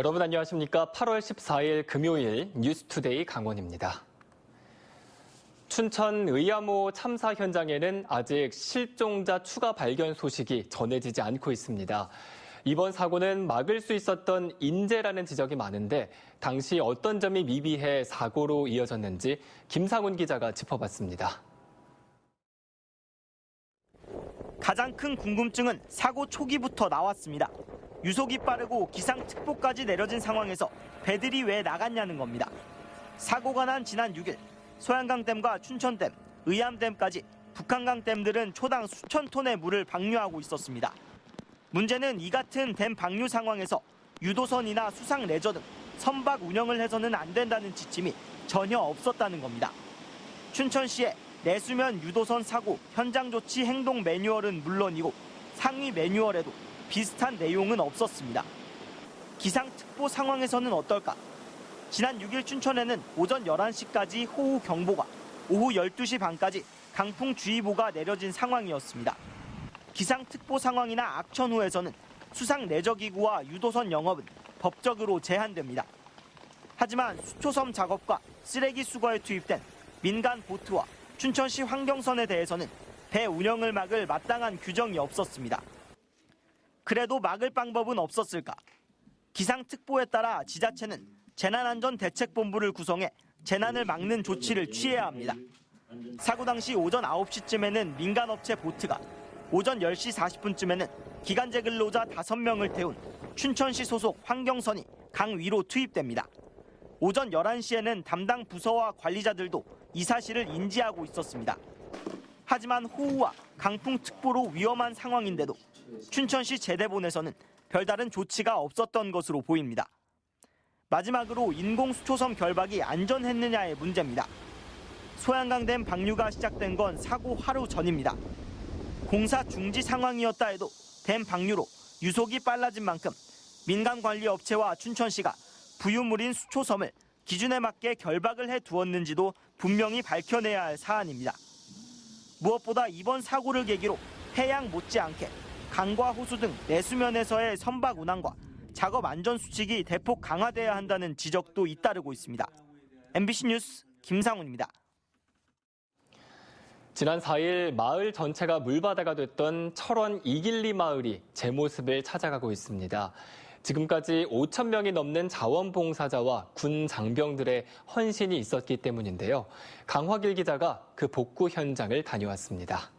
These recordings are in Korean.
여러분 안녕하십니까? 8월 14일 금요일 뉴스투데이 강원입니다. 춘천 의암호 참사 현장에는 아직 실종자 추가 발견 소식이 전해지지 않고 있습니다. 이번 사고는 막을 수 있었던 인재라는 지적이 많은데 당시 어떤 점이 미비해 사고로 이어졌는지 김상훈 기자가 짚어봤습니다. 가장 큰 궁금증은 사고 초기부터 나왔습니다. 유속이 빠르고 기상특보까지 내려진 상황에서 배들이 왜 나갔냐는 겁니다. 사고가 난 지난 6일 소양강댐과 춘천댐, 의암댐까지 북한강 댐들은 초당 수천 톤의 물을 방류하고 있었습니다. 문제는 이 같은 댐 방류 상황에서 유도선이나 수상 레저 등 선박 운영을 해서는 안 된다는 지침이 전혀 없었다는 겁니다. 춘천시의 내수면 유도선 사고 현장 조치 행동 매뉴얼은 물론이고 상위 매뉴얼에도 비슷한 내용은 없었습니다. 기상특보 상황에서는 어떨까? 지난 6일 춘천에는 오전 11시까지 호우경보가, 오후 12시 반까지 강풍주의보가 내려진 상황이었습니다. 기상특보 상황이나 악천 후에서는 수상 레저기구와 유도선 영업은 법적으로 제한됩니다. 하지만 수초섬 작업과 쓰레기 수거에 투입된 민간 보트와 춘천시 환경선에 대해서는 배 운영을 막을 마땅한 규정이 없었습니다. 그래도 막을 방법은 없었을까? 기상특보에 따라 지자체는 재난안전대책본부를 구성해 재난을 막는 조치를 취해야 합니다. 사고 당시 오전 9시쯤에는 민간업체 보트가, 오전 10시 40분쯤에는 기간제 근로자 5명을 태운 춘천시 소속 환경선이 강 위로 투입됩니다. 오전 11시에는 담당 부서와 관리자들도 이 사실을 인지하고 있었습니다. 하지만 호우와 강풍특보로 위험한 상황인데도 춘천시 제대본에서는 별다른 조치가 없었던 것으로 보입니다. 마지막으로 인공수초섬 결박이 안전했느냐의 문제입니다. 소양강댐 방류가 시작된 건 사고 하루 전입니다. 공사 중지 상황이었다 해도 댐 방류로 유속이 빨라진 만큼 민간관리업체와 춘천시가 부유물인 수초섬을 기준에 맞게 결박을 해두었는지도 분명히 밝혀내야 할 사안입니다. 무엇보다 이번 사고를 계기로 해양 못지않게 강과 호수 등 내수면에서의 선박 운항과 작업 안전 수칙이 대폭 강화돼야 한다는 지적도 잇따르고 있습니다. MBC 뉴스 김상훈입니다. 지난 4일 마을 전체가 물바다가 됐던 철원 이길리 마을이 제 모습을 찾아가고 있습니다. 지금까지 5천 명이 넘는 자원봉사자와 군 장병들의 헌신이 있었기 때문인데요. 강화길 기자가 그 복구 현장을 다녀왔습니다.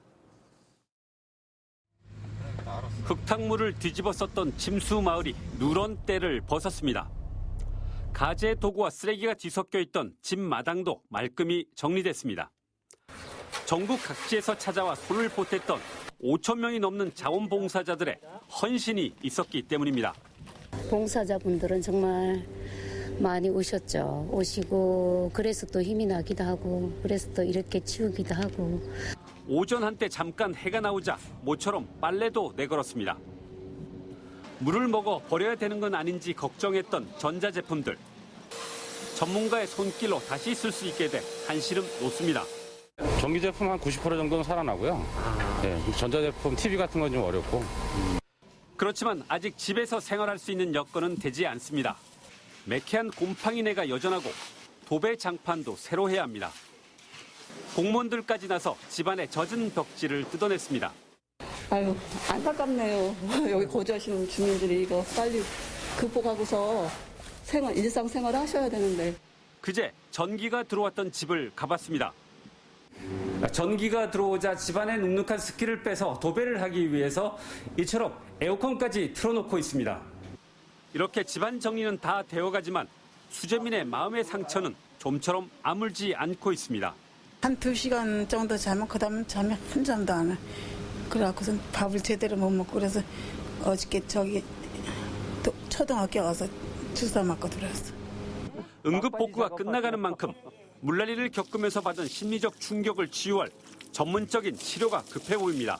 흙탕물을 뒤집어 썼던 침수 마을이 누런 때를 벗었습니다. 가재 도구와 쓰레기가 뒤섞여 있던 집 마당도 말끔히 정리됐습니다. 전국 각지에서 찾아와 손을 보탰던 5천 명이 넘는 자원봉사자들의 헌신이 있었기 때문입니다. 봉사자분들은 정말 많이 오셨죠. 오시고 그래서 또 힘이 나기도 하고 그래서 또 이렇게 치우기도 하고. 오전 한때 잠깐 해가 나오자 모처럼 빨래도 내걸었습니다. 물을 먹어 버려야 되는 건 아닌지 걱정했던 전자제품들. 전문가의 손길로 다시 쓸 수 있게 돼 한시름 놓습니다. 전기 제품 한 90% 정도는 살아나고요. 네, 전자제품, TV 같은 건 좀 어렵고. 그렇지만 아직 집에서 생활할 수 있는 여건은 되지 않습니다. 매캐한 곰팡이내가 여전하고 도배 장판도 새로 해야 합니다. 공무원들까지 나서 집안의 젖은 벽지를 뜯어냈습니다. 아유, 안타깝네요. 여기 거주하시는 주민들이 이거 빨리 극복하고서 일상생활 하셔야 되는데. 그제 전기가 들어왔던 집을 가봤습니다. 전기가 들어오자 집안의 눅눅한 습기를 빼서 도배를 하기 위해서 이처럼 에어컨까지 틀어놓고 있습니다. 이렇게 집안 정리는 다 되어가지만 수재민의 마음의 상처는 좀처럼 아물지 않고 있습니다. 한 2시간 정도 자면 그다음 잠이 한 잠도 안 와. 그래갖고선 밥을 제대로 못 먹고 그래서 어저께 초등학교 가서 주사 맞고 들어왔어. 응급복구가 끝나가는 만큼 물난리를 겪으면서 받은 심리적 충격을 치유할 전문적인 치료가 급해 보입니다.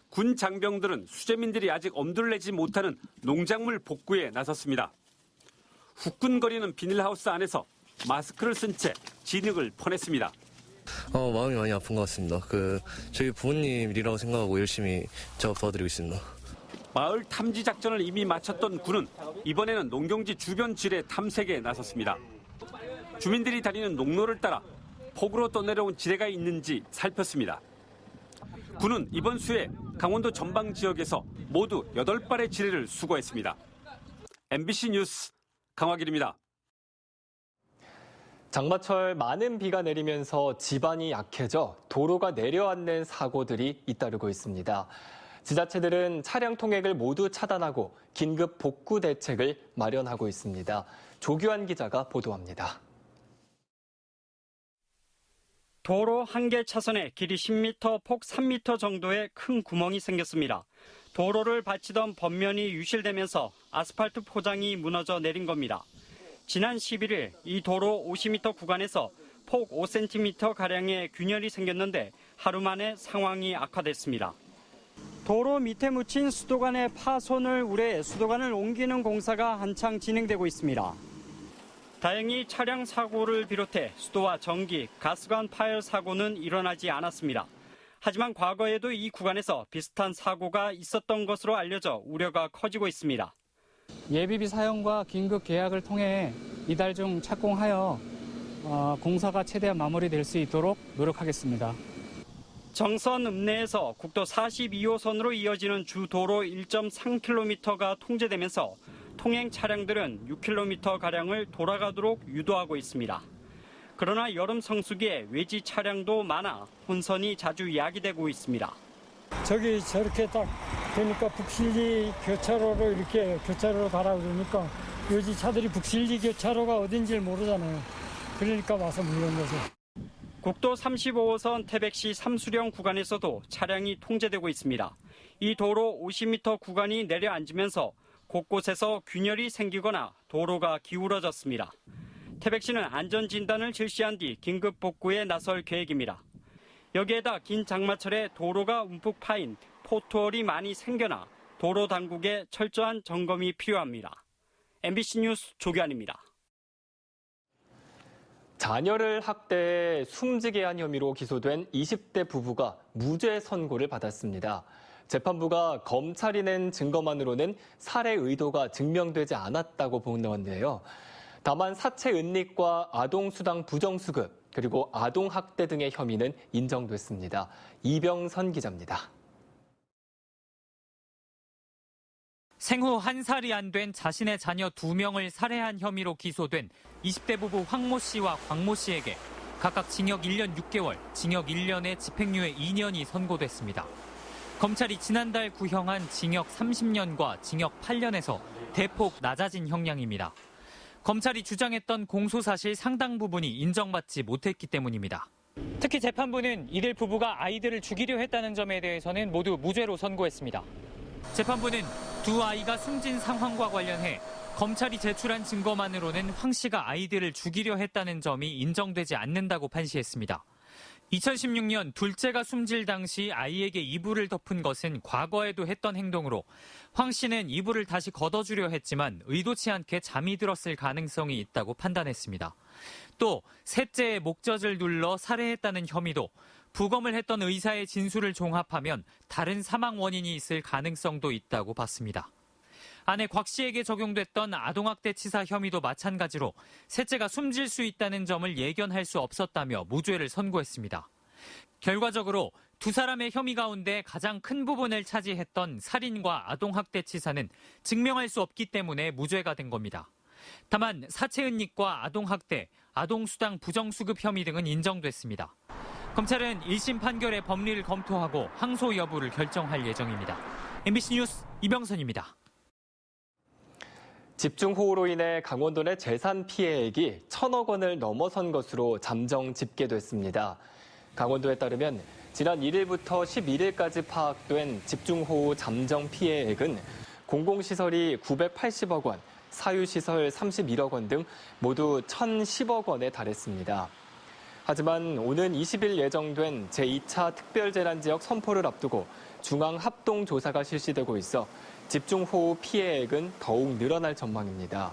군 장병들은 수재민들이 아직 엄두를 내지 못하는 농작물 복구에 나섰습니다. 후끈거리는 비닐하우스 안에서 마스크를 쓴 채 진흙을 퍼냈습니다. 마음이 많이 아픈 것 같습니다. 저희 부모님 일이라고 생각하고 열심히 작업 도와드리고 있습니다. 마을 탐지 작전을 이미 마쳤던 군은 이번에는 농경지 주변 지뢰 탐색에 나섰습니다. 주민들이 다니는 농로를 따라 폭우로 떠내려온 지뢰가 있는지 살폈습니다. 군은 이번 수해 강원도 전방 지역에서 모두 8발의 지뢰를 수거했습니다. MBC 뉴스 강화길입니다. 장마철 많은 비가 내리면서 지반이 약해져 도로가 내려앉는 사고들이 잇따르고 있습니다. 지자체들은 차량 통행을 모두 차단하고 긴급 복구 대책을 마련하고 있습니다. 조규환 기자가 보도합니다. 도로 한 개 차선에 길이 10m, 폭 3m 정도의 큰 구멍이 생겼습니다. 도로를 받치던 범면이 유실되면서 아스팔트 포장이 무너져 내린 겁니다. 지난 11일 이 도로 50m 구간에서 폭 5cm가량의 균열이 생겼는데 하루 만에 상황이 악화됐습니다. 도로 밑에 묻힌 수도관의 파손을 우려해 수도관을 옮기는 공사가 한창 진행되고 있습니다. 다행히 차량 사고를 비롯해 수도와 전기, 가스관 파열 사고는 일어나지 않았습니다. 하지만 과거에도 이 구간에서 비슷한 사고가 있었던 것으로 알려져 우려가 커지고 있습니다. 예비비 사용과 긴급 계약을 통해 이달 중 착공하여 공사가 최대한 마무리될 수 있도록 노력하겠습니다. 정선 읍내에서 국도 42호선으로 이어지는 주 도로 1.3km가 통제되면서 통행 차량들은 6km가량을 돌아가도록 유도하고 있습니다. 그러나 여름 성수기에 외지 차량도 많아 혼선이 자주 야기되고 있습니다. 저기 저렇게 딱 되니까 북실리 교차로로 이렇게 교차로로 가라 그러니까 요즘 차들이 북실리 교차로가 어딘지 모르잖아요. 그러니까 와서 물는 거죠. 국도 35호선 태백시 삼수령 구간에서도 차량이 통제되고 있습니다. 이 도로 50m 구간이 내려앉으면서 곳곳에서 균열이 생기거나 도로가 기울어졌습니다. 태백시는 안전진단을 실시한 뒤 긴급 복구에 나설 계획입니다. 여기에다 긴 장마철에 도로가 움푹 파인 포트홀이 많이 생겨나 도로 당국의 철저한 점검이 필요합니다. MBC 뉴스 조규환입니다. 자녀를 학대해 숨지게 한 혐의로 기소된 20대 부부가 무죄 선고를 받았습니다. 재판부가 검찰이 낸 증거만으로는 살해 의도가 증명되지 않았다고 보는데요. 다만 사체 은닉과 아동수당 부정수급, 그리고 아동학대 등의 혐의는 인정됐습니다. 이병선 기자입니다. 생후 1살이 안 된 자신의 자녀 2명을 살해한 혐의로 기소된 20대 부부 황모 씨와 광모 씨에게 각각 징역 1년 6개월, 징역 1년에 집행유예 2년이 선고됐습니다. 검찰이 지난달 구형한 징역 30년과 징역 8년에서 대폭 낮아진 형량입니다. 검찰이 주장했던 공소사실 상당 부분이 인정받지 못했기 때문입니다. 특히 재판부는 이들 부부가 아이들을 죽이려 했다는 점에 대해서는 모두 무죄로 선고했습니다. 재판부는 두 아이가 숨진 상황과 관련해 검찰이 제출한 증거만으로는 황 씨가 아이들을 죽이려 했다는 점이 인정되지 않는다고 판시했습니다. 2016년 둘째가 숨질 당시 아이에게 이불을 덮은 것은 과거에도 했던 행동으로 황 씨는 이불을 다시 걷어주려 했지만 의도치 않게 잠이 들었을 가능성이 있다고 판단했습니다. 또 셋째의 목젖을 눌러 살해했다는 혐의도 부검을 했던 의사의 진술을 종합하면 다른 사망 원인이 있을 가능성도 있다고 봤습니다. 아내 곽 씨에게 적용됐던 아동학대 치사 혐의도 마찬가지로 셋째가 숨질 수 있다는 점을 예견할 수 없었다며 무죄를 선고했습니다. 결과적으로 두 사람의 혐의 가운데 가장 큰 부분을 차지했던 살인과 아동학대 치사는 증명할 수 없기 때문에 무죄가 된 겁니다. 다만 사체 은닉과 아동학대, 아동수당 부정수급 혐의 등은 인정됐습니다. 검찰은 1심 판결의 법리를 검토하고 항소 여부를 결정할 예정입니다. MBC 뉴스 이병선입니다. 집중호우로 인해 강원도 내 재산 피해액이 1,000억 원을 넘어선 것으로 잠정 집계됐습니다. 강원도에 따르면 지난 1일부터 11일까지 파악된 집중호우 잠정 피해액은 공공시설이 980억 원, 사유시설 31억 원 등 모두 1,010억 원에 달했습니다. 하지만 오는 20일 예정된 제2차 특별재난지역 선포를 앞두고 중앙합동조사가 실시되고 있어 집중호우 피해액은 더욱 늘어날 전망입니다.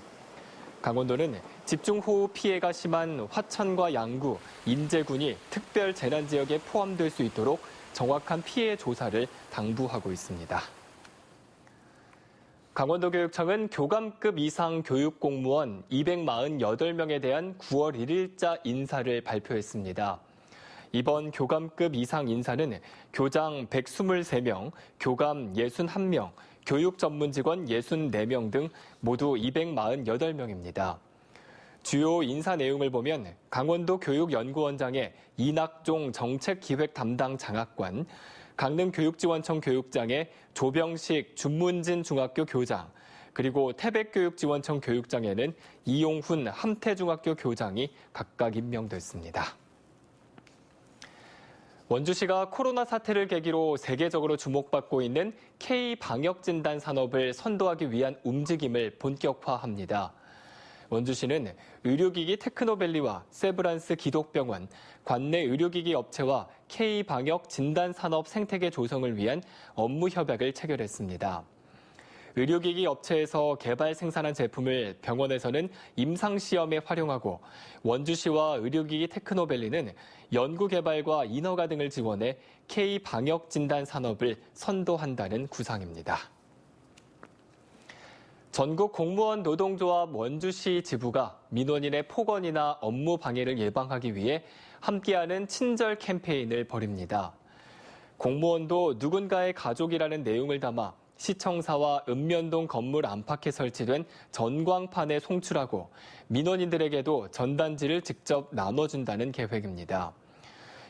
강원도는 집중호우 피해가 심한 화천과 양구, 인제군이 특별재난지역에 포함될 수 있도록 정확한 피해 조사를 당부하고 있습니다. 강원도교육청은 교감급 이상 교육공무원 248명에 대한 9월 1일자 인사를 발표했습니다. 이번 교감급 이상 인사는 교장 123명, 교감 61명, 교육 전문 직원 64명 등 모두 248명입니다. 주요 인사 내용을 보면 강원도 교육연구원장의 이낙종 정책기획 담당 장학관, 강릉교육지원청 교육장의 조병식 준문진 중학교 교장, 그리고 태백교육지원청 교육장에는 이용훈 함태중학교 교장이 각각 임명됐습니다. 원주시가 코로나 사태를 계기로 세계적으로 주목받고 있는 K-방역진단 산업을 선도하기 위한 움직임을 본격화합니다. 원주시는 의료기기 테크노밸리와 세브란스 기독병원, 관내 의료기기 업체와 K-방역 진단산업 생태계 조성을 위한 업무 협약을 체결했습니다. 의료기기 업체에서 개발 생산한 제품을 병원에서는 임상시험에 활용하고 원주시와 의료기기 테크노밸리는 연구개발과 인허가 등을 지원해 K-방역 진단 산업을 선도한다는 구상입니다. 전국 공무원 노동조합 원주시 지부가 민원인의 폭언이나 업무 방해를 예방하기 위해 함께하는 친절 캠페인을 벌입니다. 공무원도 누군가의 가족이라는 내용을 담아 시청사와 읍면동 건물 안팎에 설치된 전광판에 송출하고 민원인들에게도 전단지를 직접 나눠준다는 계획입니다.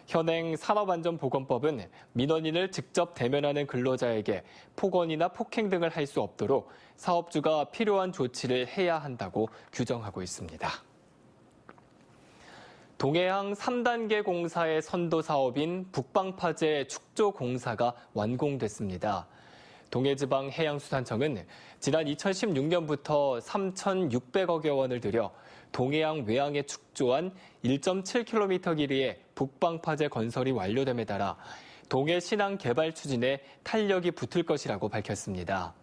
현행 산업안전보건법은 민원인을 직접 대면하는 근로자에게 폭언이나 폭행 등을 할 수 없도록 사업주가 필요한 조치를 해야 한다고 규정하고 있습니다. 동해항 3단계 공사의 선도 사업인 북방파제 축조 공사가 완공됐습니다. 동해지방해양수산청은 지난 2016년부터 3,600억여 원을 들여 동해안 외항에 축조한 1.7km 길이의 북방파제 건설이 완료됨에 따라 동해 신항 개발 추진에 탄력이 붙을 것이라고 밝혔습니다.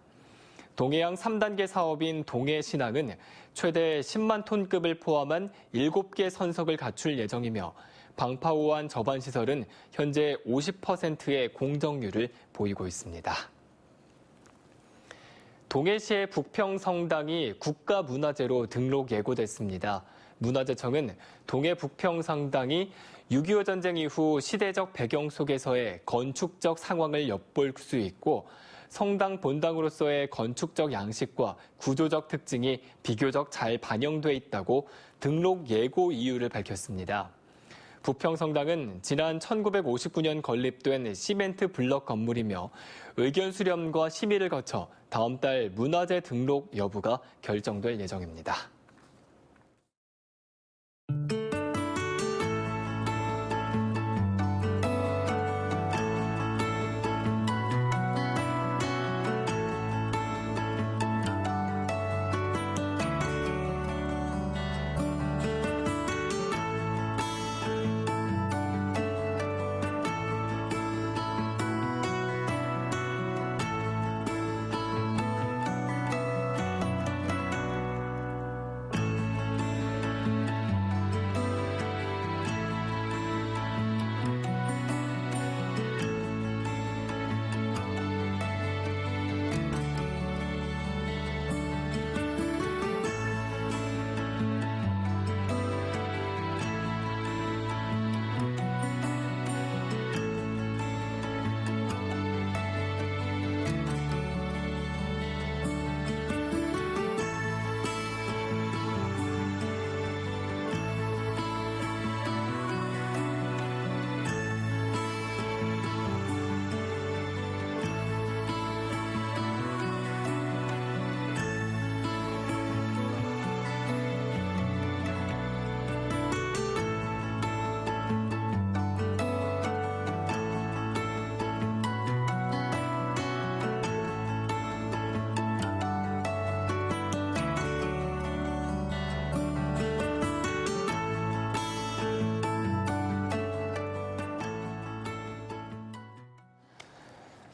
동해항 3단계 사업인 동해신항은 최대 10만 톤급을 포함한 7개 선석을 갖출 예정이며 방파오환 접안시설은 현재 50%의 공정률을 보이고 있습니다. 동해시의 북평성당이 국가문화재로 등록 예고됐습니다. 문화재청은 동해 북평성당이 6.25 전쟁 이후 시대적 배경 속에서의 건축적 상황을 엿볼 수 있고 성당 본당으로서의 건축적 양식과 구조적 특징이 비교적 잘 반영돼 있다고 등록 예고 이유를 밝혔습니다. 부평성당은 지난 1959년 건립된 시멘트 블럭 건물이며 의견 수렴과 심의를 거쳐 다음 달 문화재 등록 여부가 결정될 예정입니다.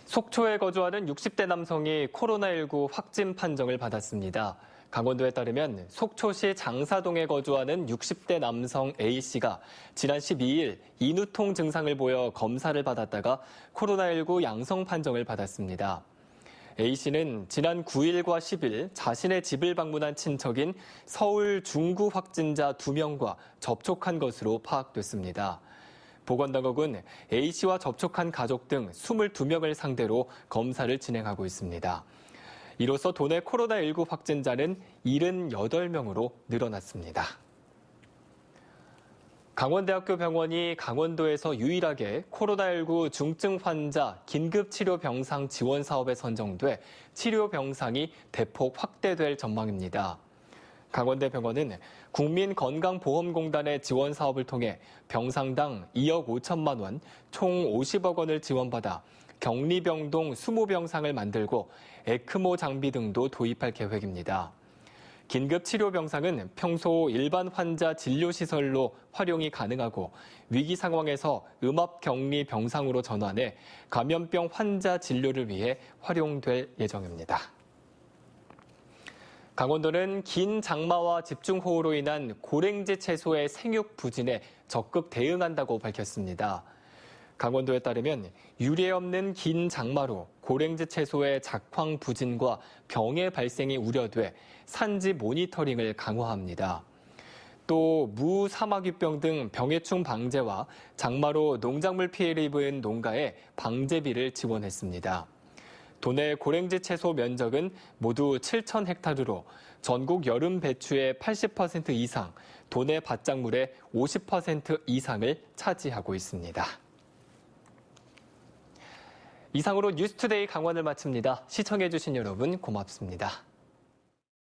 속초에 거주하는 60대 남성이 코로나19 확진 판정을 받았습니다. 강원도에 따르면 속초시 장사동에 거주하는 60대 남성 A씨가 지난 12일 인후통 증상을 보여 검사를 받았다가 코로나19 양성 판정을 받았습니다. A씨는 지난 9일과 10일 자신의 집을 방문한 친척인 서울 중구 확진자 2명과 접촉한 것으로 파악됐습니다. 보건당국은 A씨와 접촉한 가족 등 22명을 상대로 검사를 진행하고 있습니다. 이로써 도내 코로나19 확진자는 78명으로 늘어났습니다. 강원대학교 병원이 강원도에서 유일하게 코로나19 중증 환자 긴급치료병상 지원 사업에 선정돼 치료 병상이 대폭 확대될 전망입니다. 강원대병원은 국민건강보험공단의 지원 사업을 통해 병상당 2억 5천만 원, 총 50억 원을 지원받아 격리병동 20병상을 만들고 에크모 장비 등도 도입할 계획입니다. 긴급치료병상은 평소 일반 환자 진료시설로 활용이 가능하고 위기 상황에서 음압격리 병상으로 전환해 감염병 환자 진료를 위해 활용될 예정입니다. 강원도는 긴 장마와 집중호우로 인한 고랭지 채소의 생육 부진에 적극 대응한다고 밝혔습니다. 강원도에 따르면 유례 없는 긴 장마로 고랭지 채소의 작황 부진과 병의 발생이 우려돼 산지 모니터링을 강화합니다. 또 무 사마귀병 등 병해충 방제와 장마로 농작물 피해를 입은 농가에 방제비를 지원했습니다. 도내 고랭지 채소 면적은 모두 7,000헥타르로 전국 여름 배추의 80% 이상, 도내 밭작물의 50% 이상을 차지하고 있습니다. 이상으로 뉴스투데이 강원을 마칩니다. 시청해주신 여러분 고맙습니다.